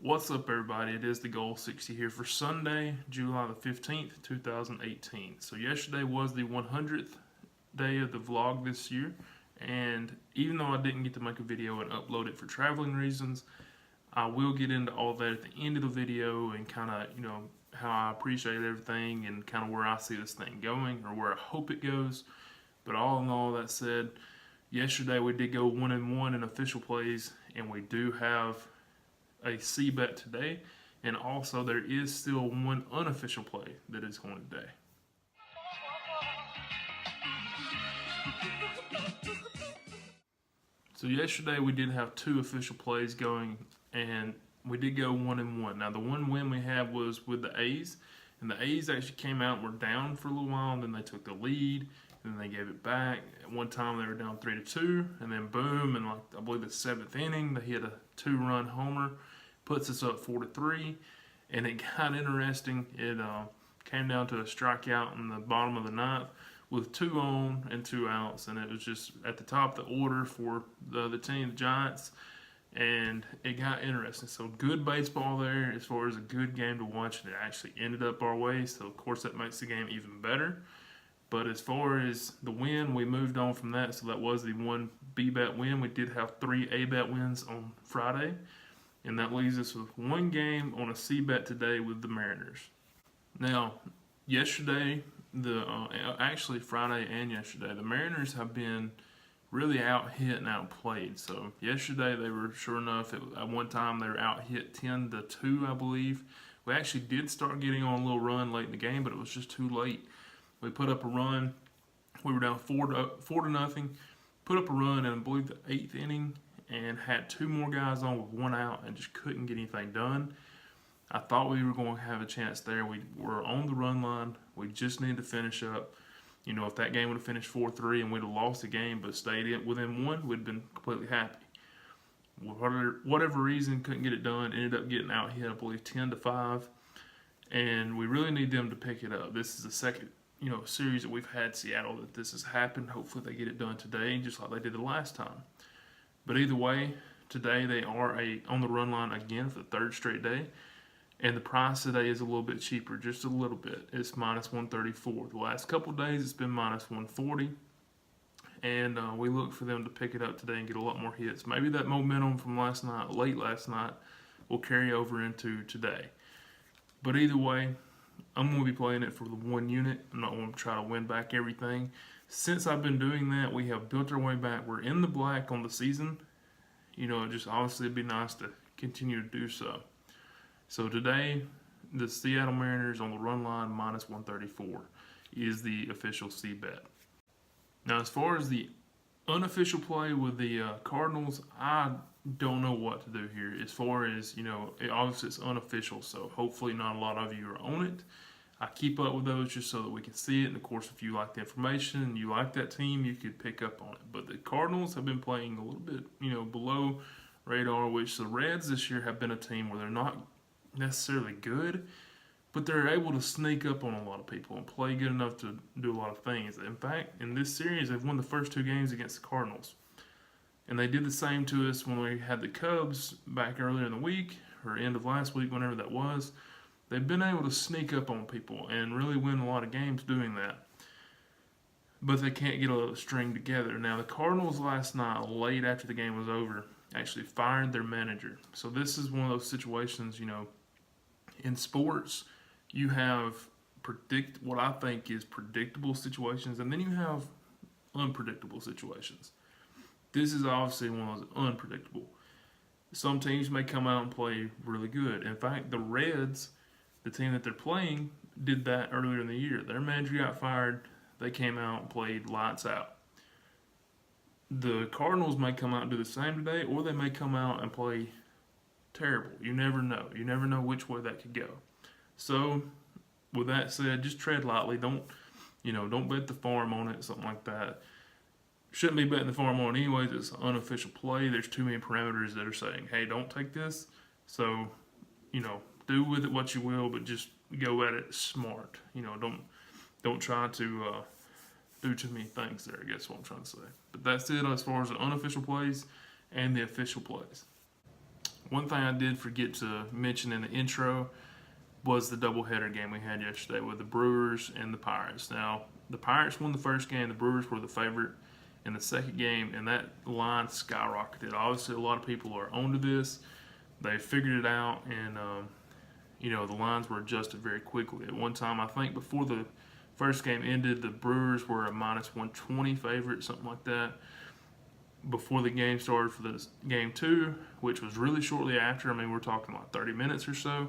What's up, everybody? It is Thegoal60 here for Sunday, July the 15th, 2018. So yesterday was the 100th day of the vlog this year, and even though I didn't get to make a video and upload it for traveling reasons, I will get into all that at the end of the video and kind of, how I appreciate everything and kind of where I see this thing going or where I hope it goes. But all in all, that said, yesterday we did go 1-1 in official plays, and we do have a C bet today, and also there is still one unofficial play that is going today. So yesterday we did have two official plays going, and we did go 1-1. Now the one win we had was with the A's, and the A's actually came out and were down for a little while, and then they took the lead, and then they gave it back. At one time they were down 3-2, and then boom, in I believe the 7th inning, they hit a 2-run homer, puts us up 4-3, and it got interesting. It came down to a strikeout in the bottom of the 9th with 2 on and 2 outs, and it was just at the top of the order for the other team, the Giants, and it got interesting. So good baseball there as far as a good game to watch, and it actually ended up our way, so of course that makes the game even better. But as far as the win, we moved on from that, so that was the one B-bet win. We did have 3 A-bet wins on Friday, and that leaves us with 1 game on a C-bet today with the Mariners. Now, yesterday, actually Friday and yesterday, the Mariners have been really out-hit and outplayed. So yesterday they were, sure enough, at one time they were out-hit 10-2, I believe. We actually did start getting on a little run late in the game, but it was just too late. We put up a run. We were down 4-0. Put up a run in, I believe, the 8th inning, and had 2 more guys on with 1 out and just couldn't get anything done. I thought we were going to have a chance there. We were on the run line. We just needed to finish up. If that game would have finished 4-3 and we'd have lost the game but stayed within 1, we'd have been completely happy. Whatever reason, couldn't get it done. Ended up getting out hit, I believe, 10-5. And we really need them to pick it up. This is the second series that we've had Seattle that this has happened. Hopefully they get it done today, just like they did the last time. But either way, today they are on the run line again for the 3rd straight day. And the price today is a little bit cheaper, just a little bit. It's -134. The last couple days it's been -140. And we look for them to pick it up today and get a lot more hits. Maybe that momentum from late last night, will carry over into today. But either way, I'm going to be playing it for the 1 unit. I'm not going to try to win back everything. Since I've been doing that, we have built our way back. We're in the black on the season. Just obviously it'd be nice to continue to do so. So today, the Seattle Mariners on the run line -134 is the official C bet. Now, as far as the unofficial play with the Cardinals, I don't know what to do here. As far as, obviously it's unofficial, so hopefully not a lot of you are on it. I keep up with those just so that we can see it, and of course if you like the information and you like that team, you could pick up on it. But the Cardinals have been playing a little bit, below radar, which the Reds this year have been a team where they're not necessarily good, but they're able to sneak up on a lot of people and play good enough to do a lot of things. In fact, in this series, they've won the first 2 games against the Cardinals. And they did the same to us when we had the Cubs back earlier in the week, or end of last week, whenever that was. They've been able to sneak up on people and really win a lot of games doing that. But they can't get a string together. Now, the Cardinals last night, late after the game was over, actually fired their manager. So this is one of those situations, in sports, you have what I think is predictable situations, and then you have unpredictable situations. This is obviously one of those unpredictable. Some teams may come out and play really good. In fact, the Reds, the team that they're playing, did that earlier in the year. Their manager got fired. They came out and played lights out. The Cardinals may come out and do the same today, or they may come out and play terrible. You never know. You never know which way that could go. So, with that said, just tread lightly. Don't bet the farm on it, something like that. Shouldn't be betting the farm on it anyways. It's an unofficial play. There's too many parameters that are saying, hey, don't take this. So, do with it what you will, but just go at it smart. Don't try to do too many things there, I guess what I'm trying to say. But that's it as far as the unofficial plays and the official plays. One thing I did forget to mention in the intro was the doubleheader game we had yesterday with the Brewers and the Pirates. Now, the Pirates won the first game, the Brewers were the favorite in the second game, and that line skyrocketed. Obviously, a lot of people are onto this. They figured it out, and the lines were adjusted very quickly. At one time, I think before the first game ended, the Brewers were a minus 120 favorite, something like that. Before the game started for the game two, which was really shortly after, I mean, we're talking like 30 minutes or so,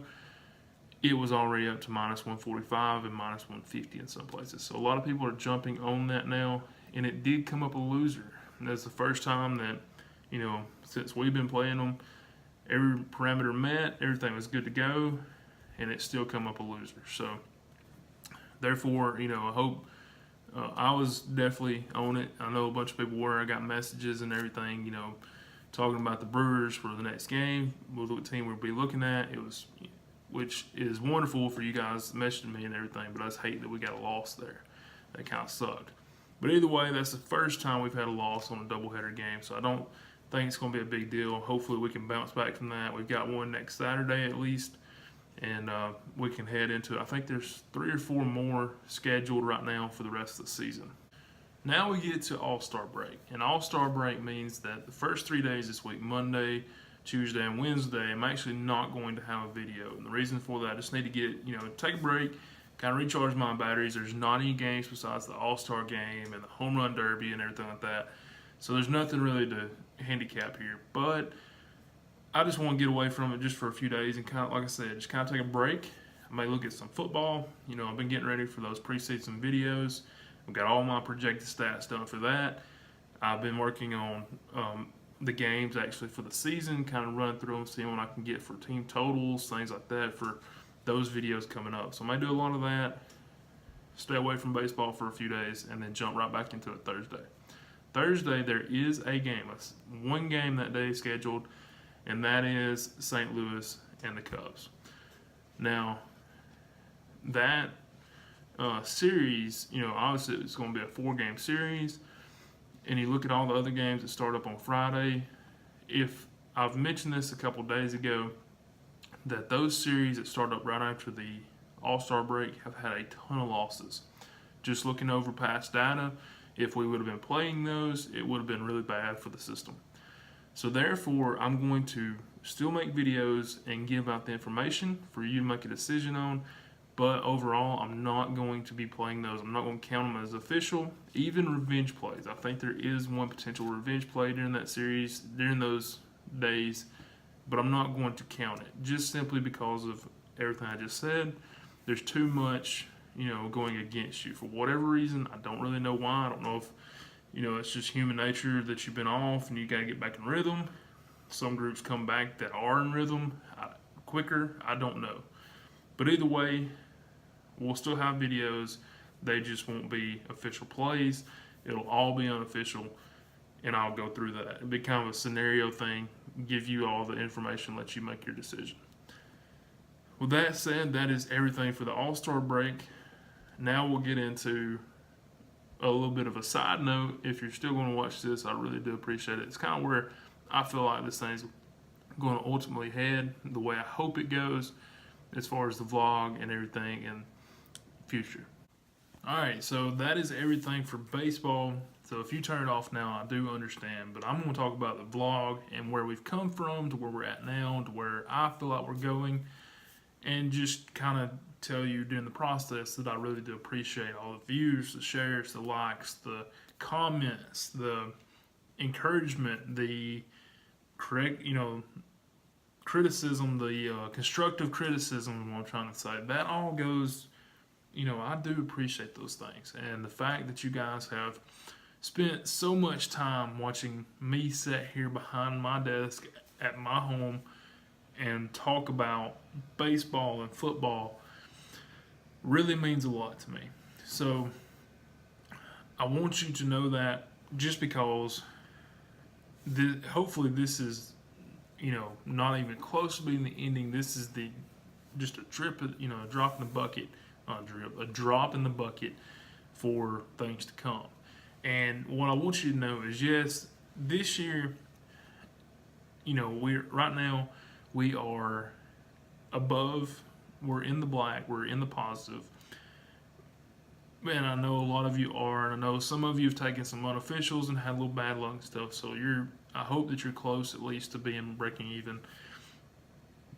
it was already up to minus 145 and minus 150 in some places. So a lot of people are jumping on that now, and it did come up a loser. And that's the first time that, since we've been playing them, every parameter met, everything was good to go, and it still come up a loser. So therefore, I hope I was definitely on it. I know a bunch of people were. I got messages and everything, talking about the Brewers for the next game, what team we'll be looking at. Which is wonderful for you guys messaging me and everything, but I just hate that we got a loss there. That kind of sucked. But either way, that's the first time we've had a loss on a doubleheader game, so I don't think it's going to be a big deal. Hopefully we can bounce back from that. We've got one next Saturday at least, and we can head into it. I think there's 3 or 4 more scheduled right now for the rest of the season. Now we get to AllStar Break, and AllStar Break means that the first 3 days this week, Monday, Tuesday, and Wednesday, I'm actually not going to have a video. And the reason for that, I just need to get, take a break, kind of recharge my batteries. There's not any games besides the All-Star game and the Home Run Derby and everything like that. So there's nothing really to handicap here. But I just want to get away from it just for a few days and kind of, like I said, just kind of take a break. I may look at some football. I've been getting ready for those preseason videos. I've got all my projected stats done for that. I've been working on the games actually for the season, kind of run through them, seeing what I can get for team totals, things like that for those videos coming up. So I might do a lot of that, stay away from baseball for a few days, and then jump right back into it Thursday. Thursday, there is a game. It's one game that day scheduled, and that is St. Louis and the Cubs. Now, that series, obviously it's going to be a 4-game series. And you look at all the other games that start up on Friday. If I've mentioned this a couple days ago, that those series that start up right after the All-Star break have had a ton of losses. Just looking over past data, if we would have been playing those, it would have been really bad for the system. So therefore, I'm going to still make videos and give out the information for you to make a decision on. But overall, I'm not going to be playing those. I'm not going to count them as official. Even revenge plays. I think there is one potential revenge play during that series, during those days, but I'm not going to count it. Just simply because of everything I just said. There's too much, going against you. For whatever reason, I don't really know why. I don't know if, it's just human nature that you've been off and you got to get back in rhythm. Some groups come back that are in rhythm quicker. I don't know. But either way, we'll still have videos. They just won't be official plays. It'll all be unofficial, and I'll go through that. It'll be kind of a scenario thing, give you all the information, let you make your decision. With that said, that is everything for the All-Star break. Now we'll get into a little bit of a side note. If you're still going to watch this, I really do appreciate it. It's kind of where I feel like this thing's going to ultimately head, the way I hope it goes, as far as the vlog and everything in future. Alright, so that is everything for baseball. So if you turn it off now, I do understand, but I'm going to talk about the vlog and where we've come from to where we're at now, to where I feel like we're going, and just kind of tell you during the process that I really do appreciate all the views, the shares, the likes, the comments, the encouragement, the correct, criticism, the constructive criticism, what I'm trying to say. That all goes, I do appreciate those things. And the fact that you guys have spent so much time watching me sit here behind my desk at my home and talk about baseball and football really means a lot to me. So I want you to know that, just because hopefully this is, not even close to being the ending. This is just a drop in the bucket, a drop in the bucket for things to come. And what I want you to know is, yes, this year, we're right now, We are above, we're in the black, we're in the positive. And I know a lot of you are, and I know some of you have taken some unofficials and had a little bad luck and stuff, so I hope that you're close at least to being breaking even.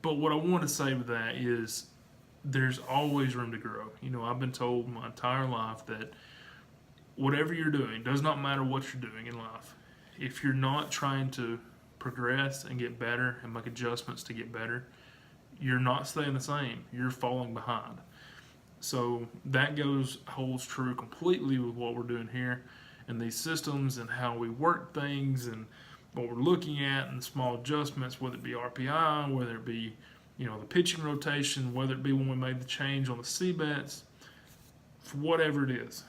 But what I want to say with that is there's always room to grow. You know, I've been told my entire life that whatever you're doing, does not matter what you're doing in life, if you're not trying to progress and get better and make adjustments to get better, you're not staying the same, you're falling behind. So that holds true completely with what we're doing here and these systems and how we work things and what we're looking at and small adjustments, whether it be RPI, whether it be, you know, the pitching rotation, whether it be when we made the change on the C-bets, whatever it is.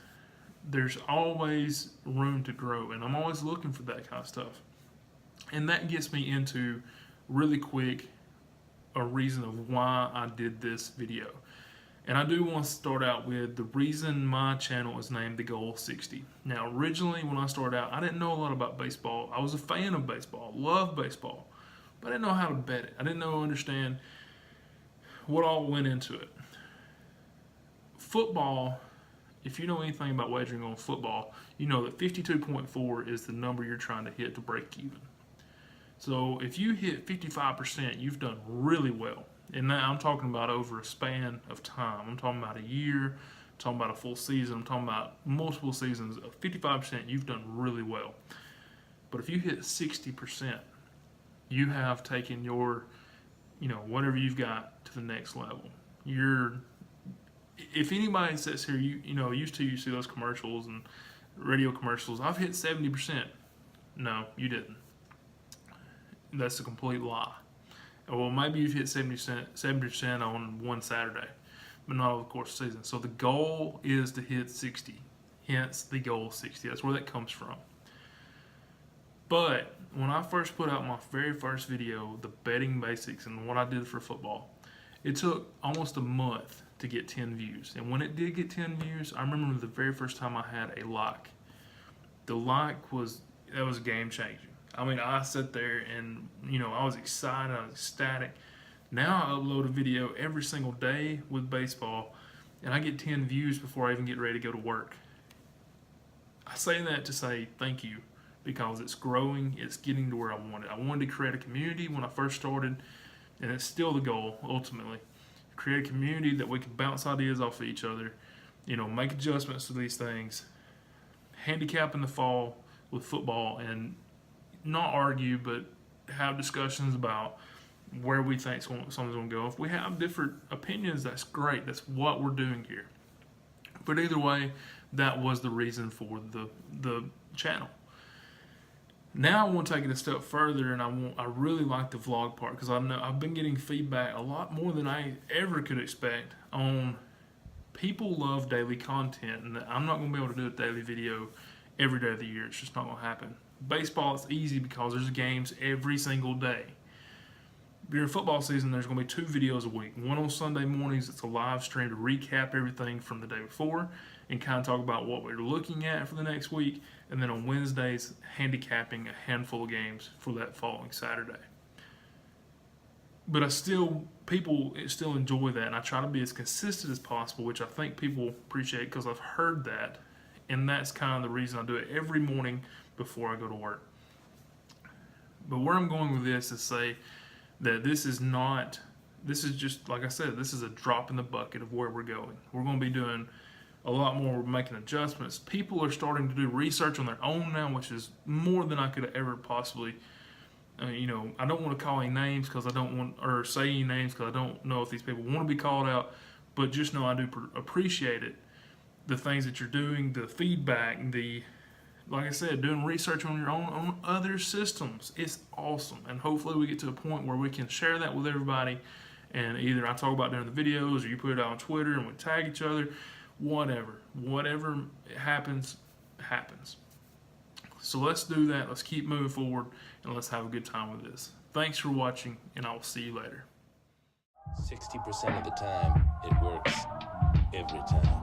There's always room to grow, and I'm always looking for that kind of stuff. And that gets me into, really quick, a reason of why I did this video. And I do want to start out with the reason my channel is named Thegoal60. Now, originally when I started out, I didn't know a lot about baseball. I was a fan of baseball, loved baseball, but I didn't know how to bet it. I didn't understand what all went into it. Football, if you know anything about wagering on football, you know that 52.4 is the number you're trying to hit to break even. So if you hit 55%, you've done really well. And now I'm talking about over a span of time. I'm talking about a year, I'm talking about a full season, I'm talking about multiple seasons. Of 55%, you've done really well. But if you hit 60%, you have taken your, you know, whatever you've got to the next level. If anybody sits here, you see those commercials and radio commercials, I've hit 70%. No, you didn't. That's a complete lie. Well, maybe you've hit 70% on one Saturday, but not over the course of the season. So the goal is to hit 60, hence the goal 60. That's where that comes from. But when I first put out my very first video, the betting basics and what I did for football, it took almost a month to get 10 views. And when it did get 10 views, I remember the very first time I had a like. The like was game changing. I mean, I sat there and, you know, I was excited, I was ecstatic. Now I upload a video every single day with baseball, and I get 10 views before I even get ready to go to work. I say that to say thank you, because it's growing, it's getting to where I wanted. I wanted to create a community when I first started, and it's still the goal, ultimately. Create a community that we can bounce ideas off of each other, you know, make adjustments to these things, handicap in the fall with football, and not argue, but have discussions about where we think something's going to go. If we have different opinions, that's great. That's what we're doing here. But either way, that was the reason for the channel. Now I want to take it a step further, and I really like the vlog part, because I've been getting feedback a lot more than I ever could expect on people love daily content, and I'm not going to be able to do a daily video every day of the year. It's just not going to happen. Baseball, it's easy because there's games every single day. During football season, there's going to be 2 videos a week. One on Sunday mornings, it's a live stream to recap everything from the day before and kind of talk about what we're looking at for the next week. And then on Wednesdays, handicapping a handful of games for that following Saturday. But people still enjoy that, and I try to be as consistent as possible, which I think people appreciate, because I've heard that. And that's kind of the reason I do it every morning before I go to work. But where I'm going with this is say that this is just, like I said, this is a drop in the bucket of where we're going. We're going to be doing a lot more. We're making adjustments. People are starting to do research on their own now, which is more than I could ever possibly, you know, I don't want to call any names because I don't want, or say any names because I don't know if these people want to be called out, but just know I do appreciate it. The things that you're doing, the feedback, like I said, doing research on your own, on other systems. It's awesome. And hopefully we get to a point where we can share that with everybody. And either I talk about during the videos, or you put it out on Twitter and we tag each other. Whatever happens. So let's do that. Let's keep moving forward, and let's have a good time with this. Thanks for watching, and I will see you later. 60% of the time, it works every time.